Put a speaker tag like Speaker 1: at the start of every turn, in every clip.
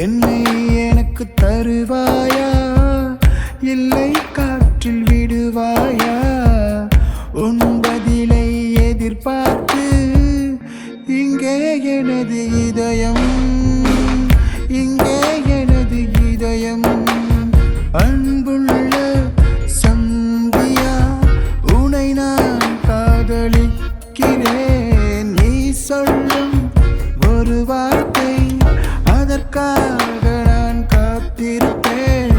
Speaker 1: என்னை எனக்கு தருவாயா, இல்லை காற்றில் விடுவாயா? உன் பதிலை எதிர்பார்த்து இங்கே எனது இதயம், இங்கே எனது இதயம். அன்புள்ள சந்தியா, உனை நான் காதலிக்கிறேன். நீ சொல்லும் ஒரு வார்த்தை, அதற்காக நான் காத்திருப்பேன்.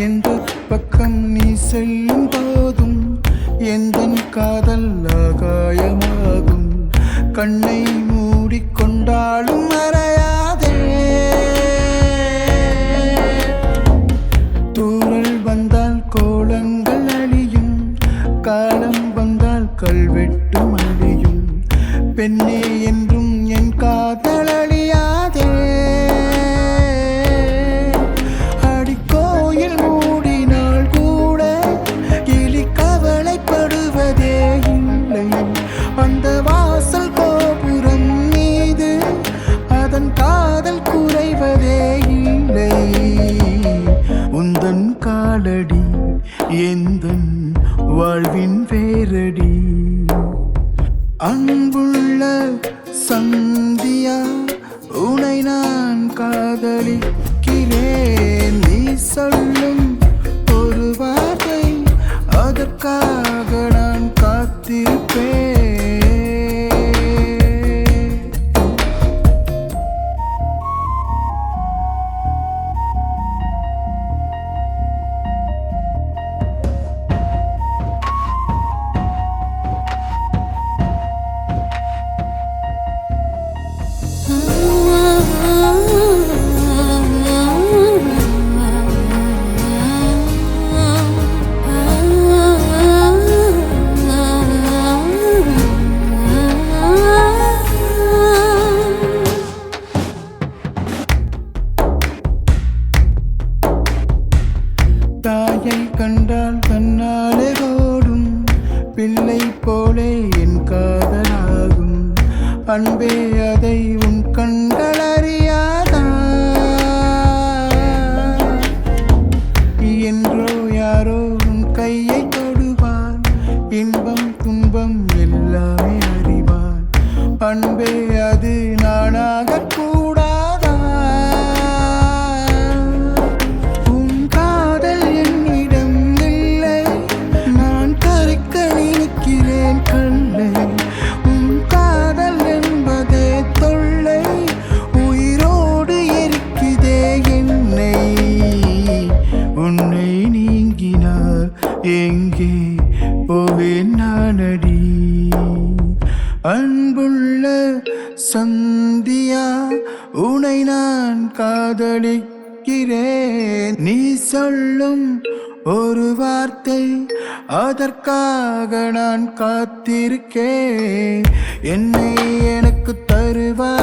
Speaker 1: எந்த பக்கம் நீ செல்லும் போதும் எந்தன் காதல் ஆகாயமாகும். கண்ணை மூடிக்கொண்டாலும் மறையாதே. தூறல் வந்தால் கோலங்கள் அழியும், காலம் வந்தால் கல்வெட்டும் அழியும். பெண்ணே என்றும் என் காதல் அழியாதே. அந்த வாசல் கோபுரம் மீது அதன் காதல் குறைவதே இல்லை. உந்தன் காலடி எந்தன் வாழ்வின் வேரடி. அன்புள்ள சந்தியா, உனை நான் காதலிக்கிறேன். நீ சொல்லும் ஒரு வார்த்தை, அதற்காக நான் காத்திருப்பேன். தாயை கண்டால் தன்னாலே ஓடும், பிள்ளை போலே என் காதலாகும். அன்பே அதை உன் கண்கள் அறியாதா? என்றோ யாரோ உன் கையை தொடுவான், இன்பம் துன்பம் எல்லாமே அறிவான். அன்பே அது நானாக கூடாதா? உன்னை நீங்கினார் எங்கே போவேன் நானடி? அன்புள்ள சந்தியா, உனை நான் காதலிக்கிறேன். நீ சொல்லும் ஒரு வார்த்தை, அதற்காக நான் காத்திருக்கேன். என்னை எனக்கு தருவா